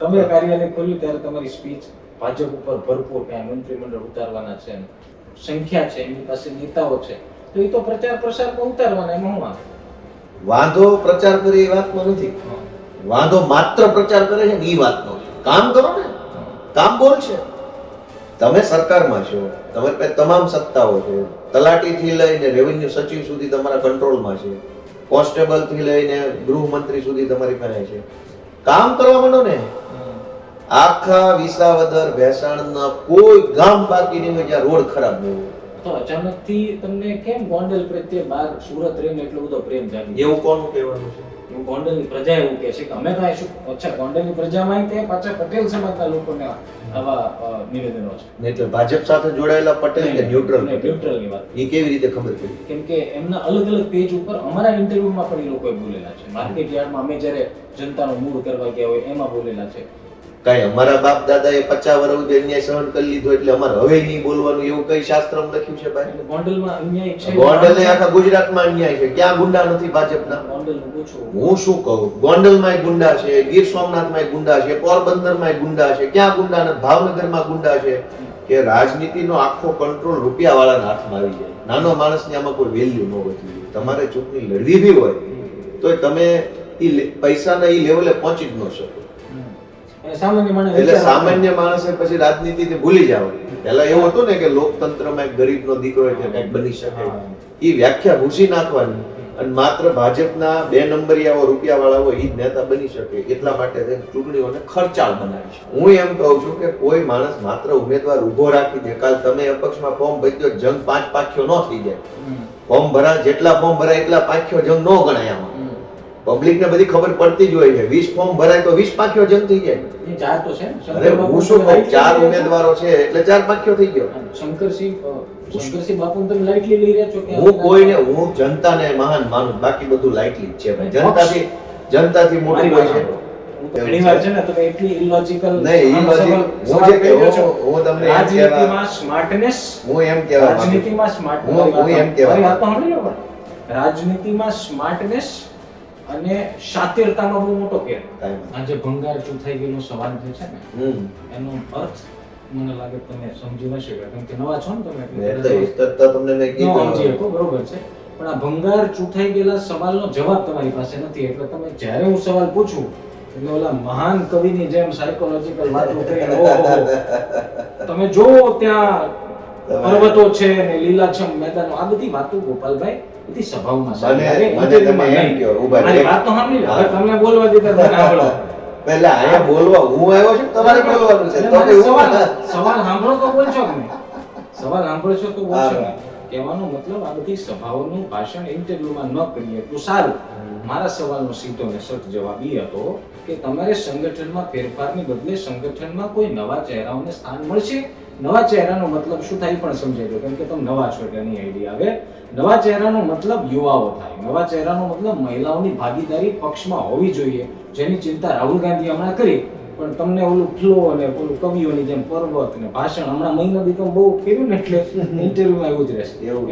તમે કાર્યાલય ખોલ્યું ત્યારે તમારી સ્પીચ ભાજપ ઉપર ભરપૂર કે મંત્રીમંડળ ઉતારવાના છે, સંખ્યા છે, એમની પાસે નેતાઓ છે, તો એ તો પ્રચાર પ્રસારમાં ઉતારવાના, એમાં હું વાંધો પ્રચાર કરે એ વાતનો નથી, વાંધો માત્ર પ્રચાર કરે છે ને એ વાતનો છે. કામ કરો ને, કામ બોલ છે. તમે સરકારમાં છો, તમારી પાસે તમામ સત્તાઓ છે, તલાટીથી લઈને રેવન્યુ સચિવ સુધી તમારા કંટ્રોલમાં છે, કોન્સ્ટેબલ થી લઈને ગૃહમંત્રી સુધી તમારી પાસે છે. કામ કરવા માંડો ને. આખા વિસાવદર ભેસાણના કોઈ ગામ બાકી નહીં હોય જ્યાં રોડ ખરાબ ન હોય. તો અચાનકથી તમને કેમ ગોંડલ પ્રત્યે બહાર સુરત રહીને એટલો બધો પ્રેમ જાગી? એવું કોનું કહેવાનું છે? એવું ગોંડલની પ્રજા એવું કહે છે કે અમે તો શું, અચ્છા ગોંડલની પ્રજામાં તે પાછા પટેલ સમાજના લોકોને આવા નિવેદનો છે. એટલે ભાજપ સાથે જોડાયેલા પટેલ કે ન્યુટ્રલ? ન્યુટ્રલની વાત. એ કેવી રીતે ખબર પડી? કેમ કે એમના અલગ અલગ પેજ ઉપર અમારા ઇન્ટરવ્યુમાં પણ એ લોકોએ બોલેલા છે. માર્કેટ યાર્ડમાં અમે જ્યારે જનતાનું મૂળ કરવા ગયા હોય એમાં બોલેલા છે. કઈ અમારા બાપ દાદા એ 50 વર્ષ સુધી અન્યાય સહન કરી લીધો એટલે અમારે હવે નહીં બોલવાનું એવું કઈ શાસ્ત્રમાં લખ્યું છે ભાઈ? ગોંડલમાં અન્યાય છે. ગોંડલ આખા ગુજરાતમાં અન્યાય છે. ક્યાં ગુંડા નથી ભાજપના? ગોંડલનું પૂછો. હું શું કહું, ગોંડલમાં ગુંડા છે, ગીર સોમનાથમાં ગુંડા છે, પોરબંદરમાં ગુંડા છે, ક્યાં ગુંડા નથી? ભાવનગરમાં ગુંડા છે. કે રાજનીતિનો આખો કંટ્રોલ રૂપિયાવાળાના હાથમાં આવી જાય. નાનો માણસને આમાં કોઈ વેલ્યુ ન હોતી. તમારે ચૂંટણી લડવી બી હોય તો તમે પૈસાના એ લેવલે પહોંચી જ ન શકો. એટલે સામાન્ય માણસે પછી રાજનીતિ ભૂલી જાવ. પેલા એવું હતું ને કે લોકતંત્રમાં એક ગરીબનો દીકરો એટલે કંઈક બની શકે, એ વ્યાખ્યા ભૂસી નાખવાની અને માત્ર ભાજપના 2 નંબરિયાઓ રૂપિયાવાળા હોય એ જ નેતા બની શકે. એટલા માટે ચૂંટણીઓને ખર્ચાળ બનાવી છે. હું એમ કહું છું કે કોઈ માણસ માત્ર ઉમેદવાર ઉભો રાખી દે, કાલ તમે અપક્ષમાં ફોર્મ ભર્યો, જંગ 5 પાખ્યો ન થઈ જાય. ફોર્મ ભરાય, જેટલા ફોર્મ ભરાય એટલા પાખ્યો જંગ ન ગણાય. આમાં પબ્લિક ને બધી ખબર પડતી જ હોય છે. 20 ફોર્મ ભરાય તો 20 પાખ્યો જંગ થઈ જાય. એ 4 તો છે. અરે હું શું કહું, 4 ઉમેદવારો છે એટલે 4 પાખ્યો થઈ ગયો. શંકરસિંહ બાપુ તમે લાઇટલી લઈ રહ્યા છો કે? હું કોઈને, હું જનતાને મહાન માનું, બાકી બધું લાઇટલી જ છે ભાઈ. જનતાથી મોટી હોય છે. ઘણીવાર છે ને તો એટલી ઇલોજિકલ નહીં, ઇલોજિકલ હું જે કહું, હું તમને રાજનીતિમાં સ્માર્ટનેસ, હું એમ કહેવા રાજનીતિમાં સ્માર્ટનેસ, હું એમ કહેવા વાત તો સાંભળી લો. પણ રાજનીતિમાં સ્માર્ટનેસ અને શાતિરતામાં બહુ મોટો ફેર. આજે ભંગાર ચૂથાઈ ગયેલો સવાલ જે છે ને એનો અર્થ મને લાગે તમે સમજી ન શકો, કેમ કે નવા છો ને તમે એટલે તમને મેં કીધું સમજી શકો, બરોબર છે. પણ આ ભંગાર ચૂથાઈ ગયેલા સવાલનો જવાબ તમારી પાસે નથી, એટલે તમે જ્યારે હું સવાલ પૂછું એટલે ઓલા મહાન કવિની જેમ સાયકોલોજીકલ વાતો કરીને ઓહો તમે જો ત્યાં પર્વતો છે ને લીલાછમ મેદાનો, આ બધી વાતો ગોપાલભાઈ બધી સભાઓમાં મારી વાત તો સાંભળી લો. હવે તમને બોલવા દીધા મને સાંભળો. પહેલા આયા બોલવા હું આવ્યો છું, તમારે બોલવાનું છે. સવાલ સાંભળો તો બોલશો કે નહીં? સવાલ સાંભળશો તો બોલશો. કહેવાનો મતલબ આ બધી સભાઓનું ભાષણ ઇન્ટરવ્યુમાં ન કરીએ તો સારું. મારા સવાલનો સીધો ને સટ જવાબ એ હતો કે તમારે સંગઠનમાં ફેરફારની બદલે સંગઠનમાં કોઈ નવા ચહેરાઓને સ્થાન મળશે. નવા ચહેરાનો મતલબ શું થાય પણ સમજાય દો, કેમ કે તમે નવા છો એટલે નહીં આઈડિયા આવે. નવા ચહેરાનો મતલબ યુવાઓ થાય. નવા ચહેરાનો મતલબ મહિલાઓની ભાગીદારી પક્ષમાં હોવી જોઈએ, જેની ચિંતા રાહુલ ગાંધી હમણાં કરી. પણ તમને ઓલું ફ્લો અને ઓલું કવિઓની જેમ પર્વત ને ભાષણ હમણાં મહિના દી બહુ કર્યું ને એટલે ઇન્ટરવ્યુમાં એવું જ રહેશે. એવું